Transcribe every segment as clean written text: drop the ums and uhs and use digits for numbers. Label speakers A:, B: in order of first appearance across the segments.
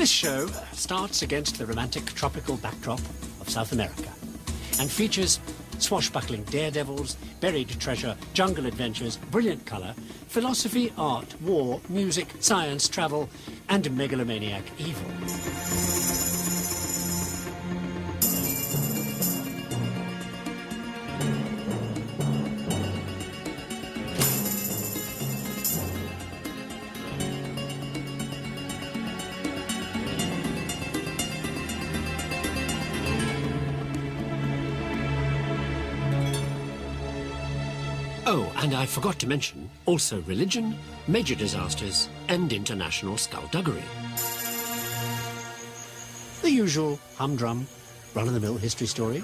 A: This show starts against the romantic tropical backdrop of South America and features swashbuckling daredevils, buried treasure, jungle adventures, brilliant colour, philosophy, art, war, music, science, travel, and megalomaniac evil. Oh, and I forgot to mention, also religion, major disasters, and international skullduggery. The usual humdrum, run-of-the-mill history story.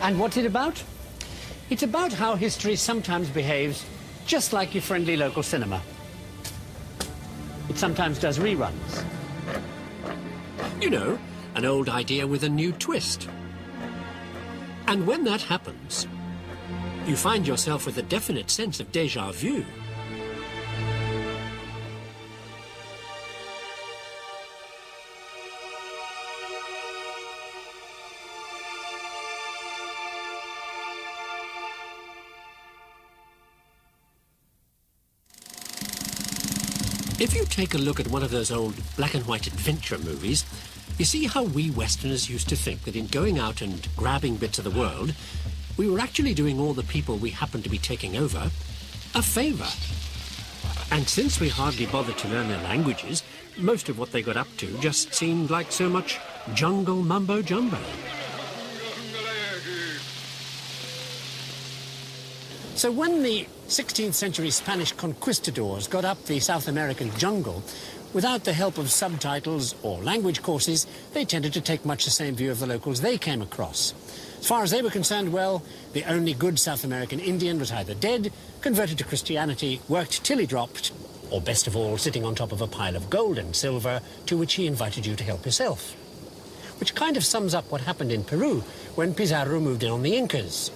A: And what's it about? It's about how history sometimes behaves just like your friendly local cinema. It sometimes does reruns. You know, an old idea with a new twist. And when that happens, you find yourself with a definite sense of déjà vu. If you take a look at one of those old black and white adventure movies, you see how we Westerners used to think that in going out and grabbing bits of the world, we were actually doing all the people we happened to be taking over a favour. And since we hardly bothered to learn their languages, most of what they got up to just seemed like so much jungle mumbo-jumbo. So when the 16th century Spanish conquistadors got up the South American jungle, without the help of subtitles or language courses, they tended to take much the same view of the locals they came across. As far as they were concerned, well, the only good South American Indian was either dead, converted to Christianity, worked till he dropped, or best of all, sitting on top of a pile of gold and silver to which he invited you to help yourself. Which kind of sums up what happened in Peru when Pizarro moved in on the Incas.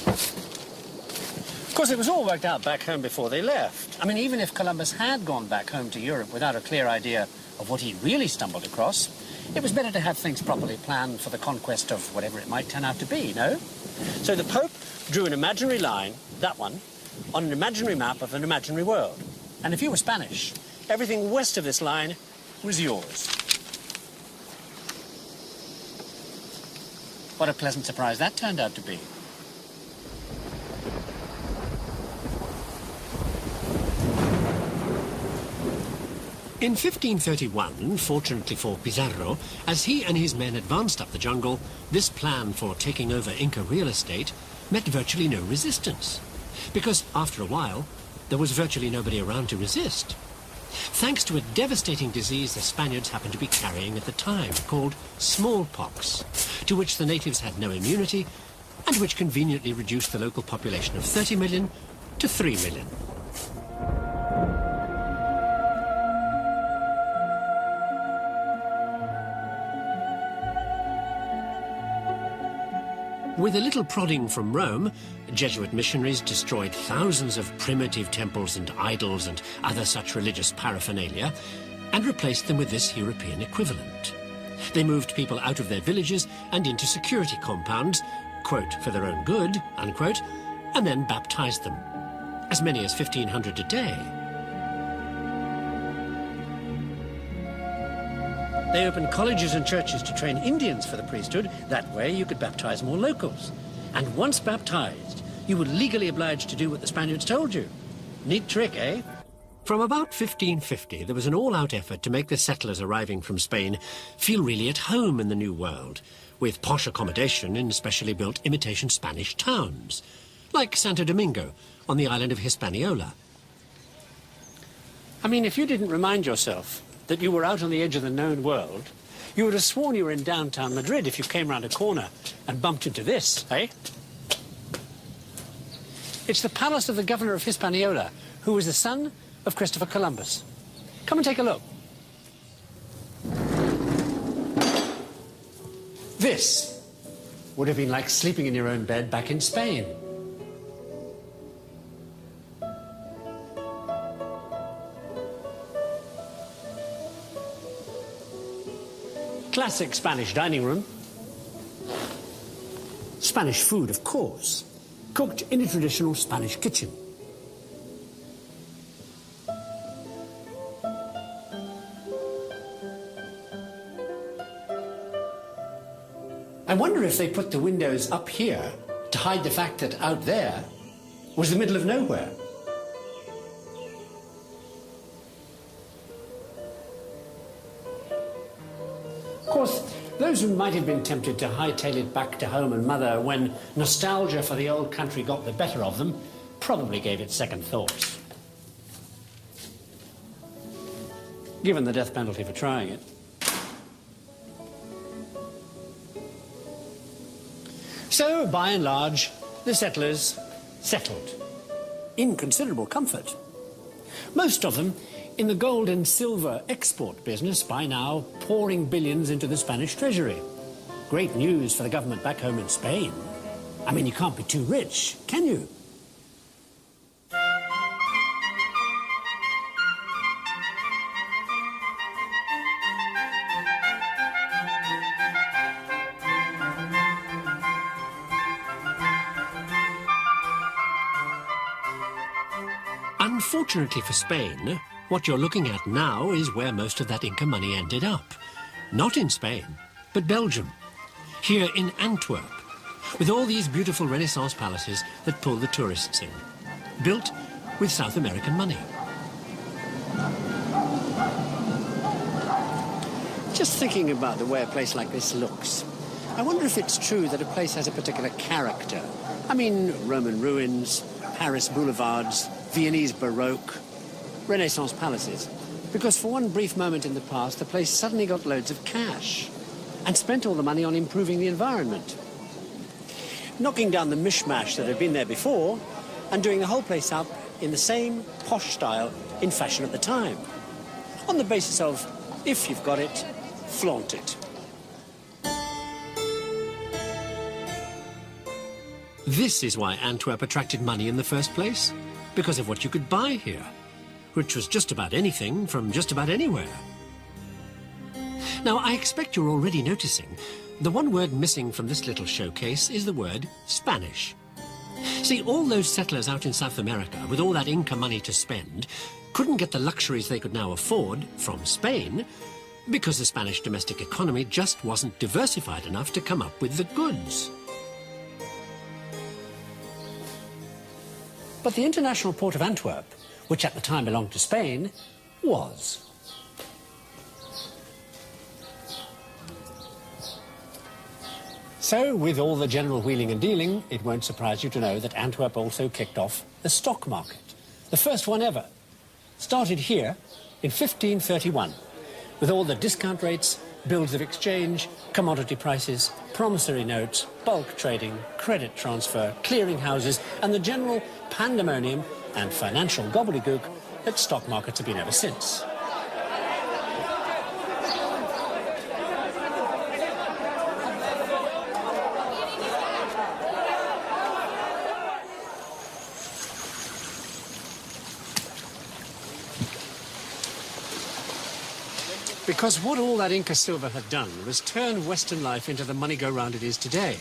A: Of course, it was all worked out back home before they left. I mean, even if Columbus had gone back home to Europe without a clear idea of what he really stumbled across, it was better to have things properly planned for the conquest of whatever it might turn out to be, no? So the Pope drew an imaginary line, that one, on an imaginary map of an imaginary world. And if you were Spanish, everything west of this line was yours. What a pleasant surprise that turned out to be. In 1531, fortunately for Pizarro, as he and his men advanced up the jungle, this plan for taking over Inca real estate met virtually no resistance. Because, after a while, there was virtually nobody around to resist. Thanks to a devastating disease the Spaniards happened to be carrying at the time, called smallpox, to which the natives had no immunity, and which conveniently reduced the local population of 30 million to 3 million. With a little prodding from Rome, Jesuit missionaries destroyed thousands of primitive temples and idols and other such religious paraphernalia and replaced them with this European equivalent. They moved people out of their villages and into security compounds, quote, for their own good, unquote, and then baptized them. As many as 1,500 a day. They opened colleges and churches to train Indians for the priesthood. That way you could baptize more locals. And once baptized, you were legally obliged to do what the Spaniards told you. Neat trick, eh? From about 1550, there was an all-out effort to make the settlers arriving from Spain feel really at home in the New World, with posh accommodation in specially built imitation Spanish towns, like Santo Domingo on the island of Hispaniola. I mean, if you didn't remind yourself that you were out on the edge of the known world, you would have sworn you were in downtown Madrid if you came round a corner and bumped into this, eh? It's the palace of the governor of Hispaniola, who was the son of Christopher Columbus. Come and take a look. This would have been like sleeping in your own bed back in Spain. Classic Spanish dining room. Spanish food, of course, cooked in a traditional Spanish kitchen. I wonder if they put the windows up here to hide the fact that out there was the middle of nowhere. Of course, those who might have been tempted to hightail it back to home and mother when nostalgia for the old country got the better of them probably gave it second thoughts. Given the death penalty for trying it. So, by and large, the settlers settled in considerable comfort. Most of them in the gold and silver export business, by now pouring billions into the Spanish treasury. Great news for the government back home in Spain. I mean, you can't be too rich, can you? Unfortunately for Spain, what you're looking at now is where most of that Inca money ended up. Not in Spain, but Belgium. Here in Antwerp, with all these beautiful Renaissance palaces that pull the tourists in. Built with South American money. Just thinking about the way a place like this looks, I wonder if it's true that a place has a particular character. I mean, Roman ruins, Paris boulevards, Viennese Baroque, Renaissance palaces. Because for one brief moment in the past, the place suddenly got loads of cash and spent all the money on improving the environment. Knocking down the mishmash that had been there before and doing the whole place up in the same posh style in fashion at the time. On the basis of, if you've got it, flaunt it. This is why Antwerp attracted money in the first place. Because of what you could buy here, which was just about anything from just about anywhere. Now, I expect you're already noticing the one word missing from this little showcase is the word Spanish. See, all those settlers out in South America, with all that Inca money to spend, couldn't get the luxuries they could now afford from Spain because the Spanish domestic economy just wasn't diversified enough to come up with the goods. But the international port of Antwerp, which at the time belonged to Spain, was. So, with all the general wheeling and dealing, it won't surprise you to know that Antwerp also kicked off the stock market. The first one ever. Started here in 1531, with all the discount rates, bills of exchange, commodity prices, promissory notes, bulk trading, credit transfer, clearing houses, and the general pandemonium and financial gobbledygook that stock markets have been ever since. Because what all that Inca silver had done was turn Western life into the money-go-round it is today.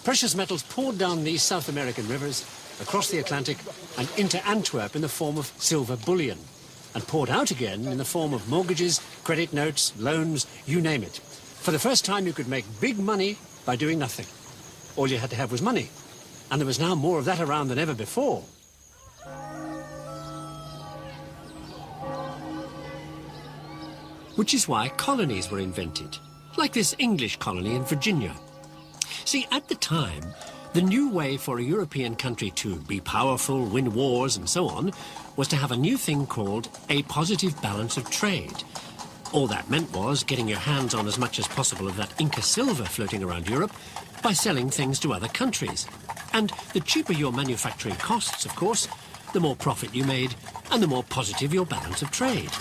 A: Precious metals poured down these South American rivers, across the Atlantic, and into Antwerp in the form of silver bullion, and poured out again in the form of mortgages, credit notes, loans, you name it. For the first time, you could make big money by doing nothing. All you had to have was money, and there was now more of that around than ever before. Which is why colonies were invented, like this English colony in Virginia. See, at the time, the new way for a European country to be powerful, win wars, and so on, was to have a new thing called a positive balance of trade. All that meant was getting your hands on as much as possible of that Inca silver floating around Europe by selling things to other countries. And the cheaper your manufacturing costs, of course, the more profit you made, and the more positive your balance of trade.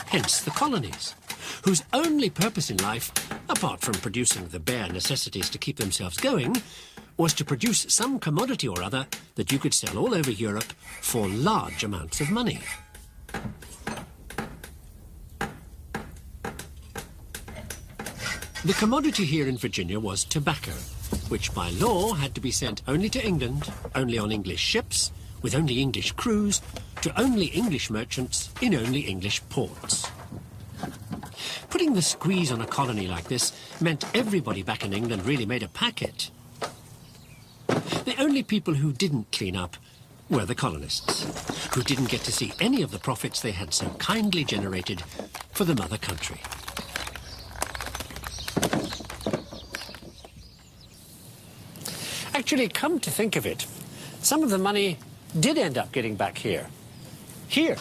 A: Hence the colonies, whose only purpose in life, apart from producing the bare necessities to keep themselves going, was to produce some commodity or other that you could sell all over Europe for large amounts of money. The commodity here in Virginia was tobacco, which by law had to be sent only to England, only on English ships, with only English crews, to only English merchants in only English ports. Putting the squeeze on a colony like this meant everybody back in England really made a packet. The only people who didn't clean up were the colonists, who didn't get to see any of the profits they had so kindly generated for the mother country. Actually, come to think of it, some of the money did end up getting back here. Here,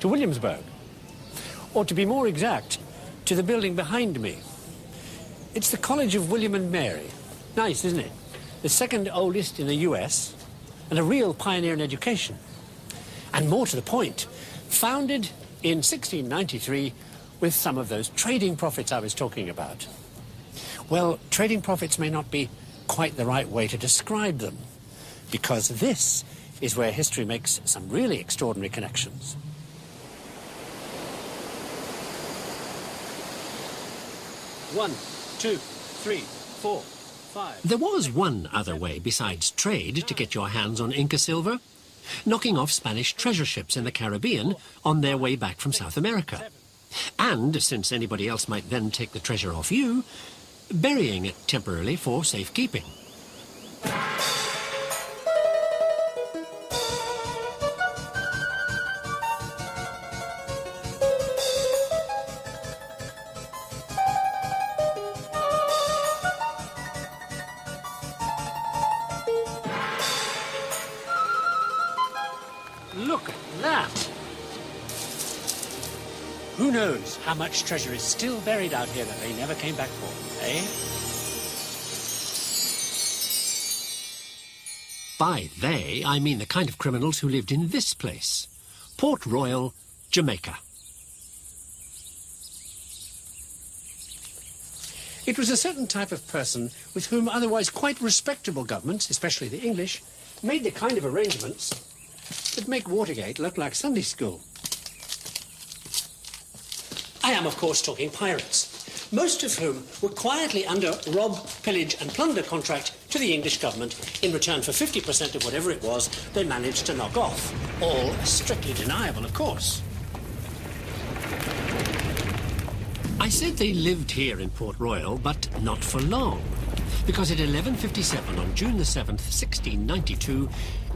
A: to Williamsburg. Or to be more exact, to the building behind me. It's the College of William and Mary. Nice, isn't it? The second oldest in the US, and a real pioneer in education. And more to the point, founded in 1693 with some of those trading profits I was talking about. Well, trading profits may not be quite the right way to describe them, because this is where history makes some really extraordinary connections. One, two, three, four, five. There was one other way besides trade to get your hands on Inca silver: knocking off Spanish treasure ships in the Caribbean on their way back from South America. And, since anybody else might then take the treasure off you, burying it temporarily for safekeeping. Look at that! Who knows how much treasure is still buried out here that they never came back for, eh? By they, I mean the kind of criminals who lived in this place, Port Royal, Jamaica. It was a certain type of person with whom otherwise quite respectable governments, especially the English, made the kind of arrangements that make Watergate look like Sunday school. I am, of course, talking pirates, most of whom were quietly under rob, pillage and plunder contract to the English government in return for 50% of whatever it was they managed to knock off. All strictly deniable, of course. I said they lived here in Port Royal, but not for long, because at 11:57 on June the 7th, 1692,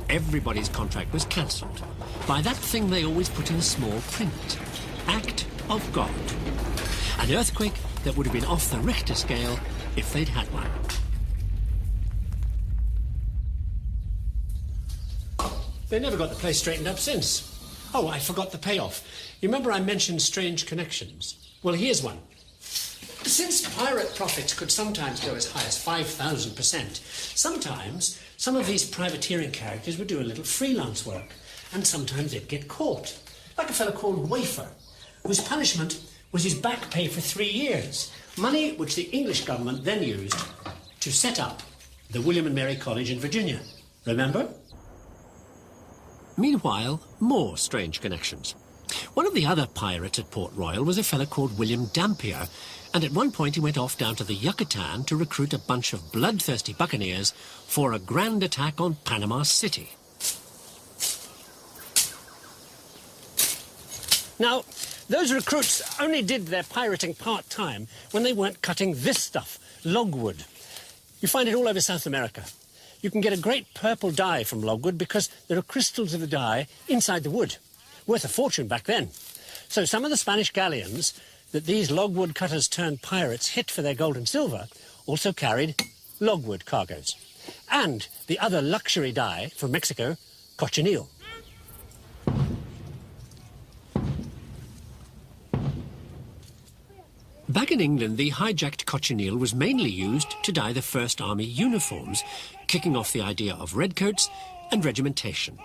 A: everybody's contract was cancelled by that thing they always put in small print: Act of God. An earthquake that would have been off the Richter scale if they'd had one. They never got the place straightened up since. Oh, I forgot the payoff. You remember I mentioned strange connections? Well, here's one. Since pirate profits could sometimes go as high as 5,000%, sometimes some of these privateering characters would do a little freelance work, and sometimes they'd get caught. Like a fellow called Wafer, whose punishment was his back pay for 3 years, money which the English government then used to set up the William and Mary College in Virginia. Remember? Meanwhile, more strange connections. One of the other pirates at Port Royal was a fellow called William Dampier, and at one point he went off down to the Yucatan to recruit a bunch of bloodthirsty buccaneers for a grand attack on Panama City. Now, those recruits only did their pirating part-time when they weren't cutting this stuff, logwood. You find it all over South America. You can get a great purple dye from logwood because there are crystals of the dye inside the wood, worth a fortune back then. So some of the Spanish galleons that these logwood cutters turned pirates hit for their gold and silver also carried logwood cargoes. And the other luxury dye from Mexico, cochineal. Back in England, the hijacked cochineal was mainly used to dye the First Army uniforms, kicking off the idea of redcoats and regimentation.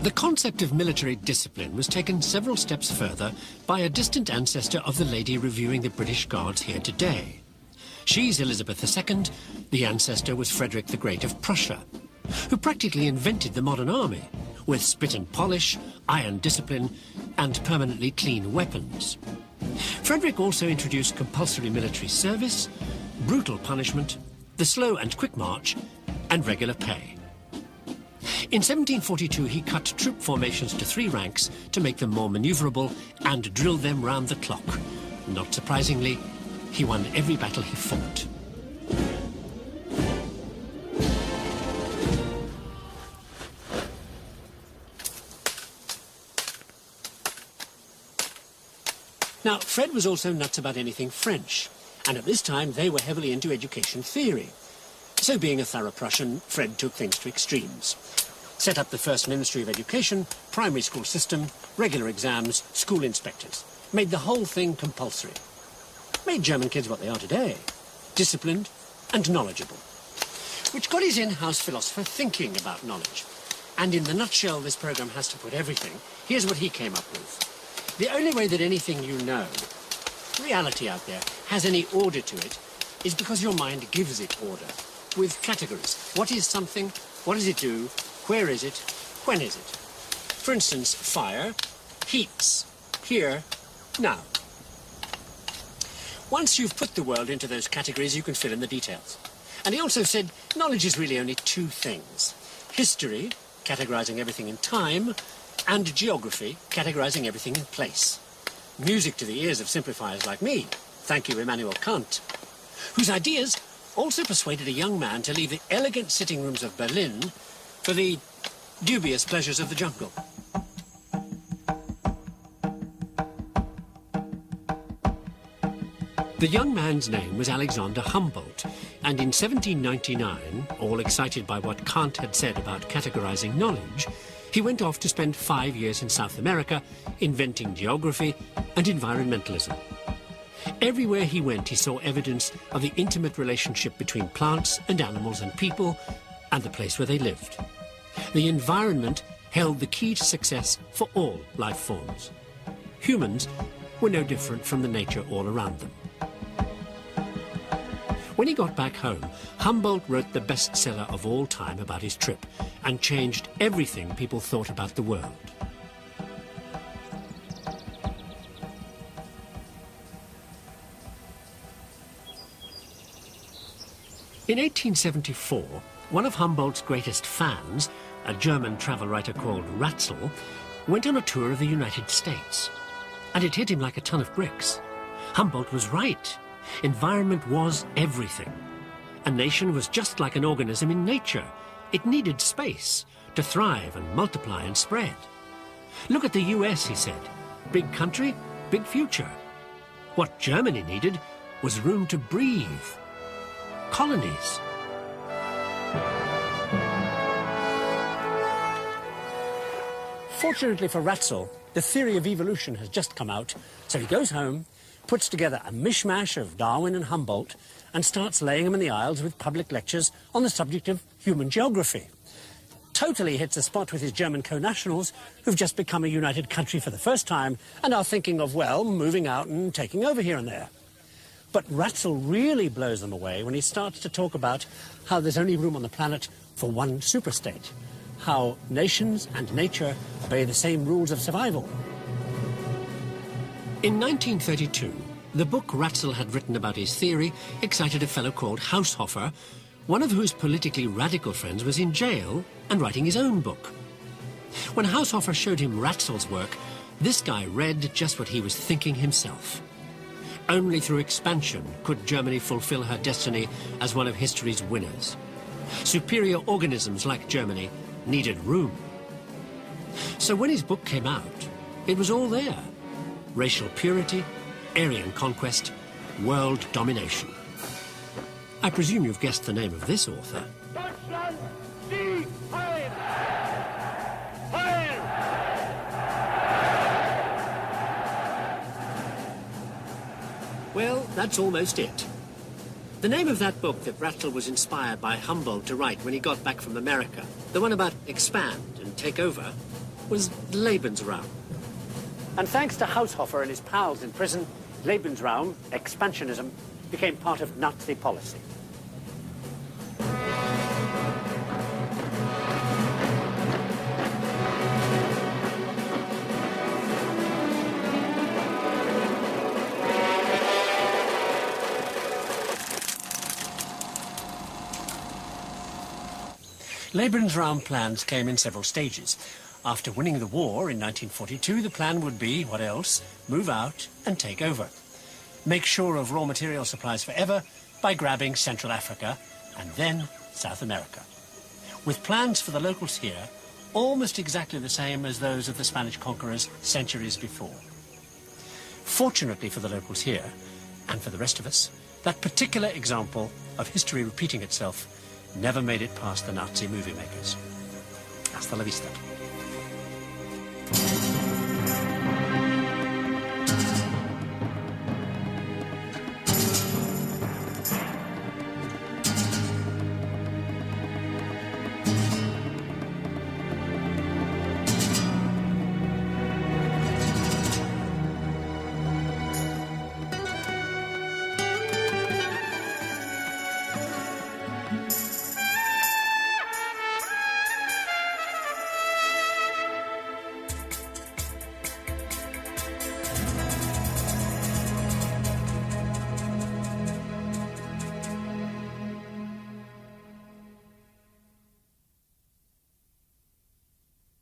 A: The concept of military discipline was taken several steps further by a distant ancestor of the lady reviewing the British Guards here today. She's Elizabeth II, the ancestor was Frederick the Great of Prussia. who practically invented the modern army, with spit and polish, iron discipline, and permanently clean weapons. Frederick also introduced compulsory military service, brutal punishment, the slow and quick march, and regular pay. In 1742, he cut troop formations to 3 ranks to make them more maneuverable and drilled them round the clock. Not surprisingly, he won every battle he fought. Now, Fred was also nuts about anything French, and at this time they were heavily into education theory. So being a thorough Prussian, Fred took things to extremes. Set up the first Ministry of Education, primary school system, regular exams, school inspectors. Made the whole thing compulsory. Made German kids what they are today, disciplined and knowledgeable. Which got his in-house philosopher thinking about knowledge. And in the nutshell this program has to put everything, here's what he came up with. The only way that anything you know, reality out there, has any order to it is because your mind gives it order, with categories. What is something? What does it do? Where is it? When is it? For instance, fire, heats, here, now. Once you've put the world into those categories, you can fill in the details. And he also said knowledge is really only 2 things. History, categorizing everything in time, and geography, categorizing everything in place. Music to the ears of simplifiers like me. Thank you, Immanuel Kant, whose ideas also persuaded a young man to leave the elegant sitting rooms of Berlin for the dubious pleasures of the jungle. The young man's name was Alexander Humboldt, and in 1799, all excited by what Kant had said about categorizing knowledge, he went off to spend 5 years in South America, inventing geography and environmentalism. Everywhere he went, he saw evidence of the intimate relationship between plants and animals and people, and the place where they lived. The environment held the key to success for all life forms. Humans were no different from the nature all around them. When he got back home, Humboldt wrote the bestseller of all time about his trip and changed everything people thought about the world. In 1874, one of Humboldt's greatest fans, a German travel writer called Ratzel, went on a tour of the United States. And it hit him like a ton of bricks. Humboldt was right. Environment was everything. A nation was just like an organism in nature. It needed space to thrive and multiply and spread. Look at the US, he said. Big country, big future. What Germany needed was room to breathe. Colonies. Fortunately for Ratzel, the theory of evolution has just come out, so he goes home, puts together a mishmash of Darwin and Humboldt, and starts laying them in the aisles with public lectures on the subject of human geography. Totally hits a spot with his German co-nationals, who've just become a united country for the first time and are thinking of, well, moving out and taking over here and there. But Ratzel really blows them away when he starts to talk about how there's only room on the planet for one superstate, how nations and nature obey the same rules of survival. In 1932, the book Ratzel had written about his theory excited a fellow called Haushofer, one of whose politically radical friends was in jail and writing his own book. When Haushofer showed him Ratzel's work, this guy read just what he was thinking himself. Only through expansion could Germany fulfill her destiny as one of history's winners. Superior organisms like Germany needed room. So when his book came out, it was all there. Racial purity, Aryan conquest, world domination. I presume you've guessed the name of this author.
B: Deutschland, die Heil! Heil!
A: Well, that's almost it. The name of that book that Ratzel was inspired by Humboldt to write when he got back from America, the one about expand and take over, was Lebensraum. And thanks to Haushofer and his pals in prison, Lebensraum, expansionism, became part of Nazi policy. Lebensraum plans came in several stages. After winning the war in 1942, the plan would be, what else? Move out and take over. Make sure of raw material supplies forever by grabbing Central Africa and then South America. With plans for the locals here almost exactly the same as those of the Spanish conquerors centuries before. Fortunately for the locals here, and for the rest of us, that particular example of history repeating itself never made it past the Nazi movie makers. Hasta la vista.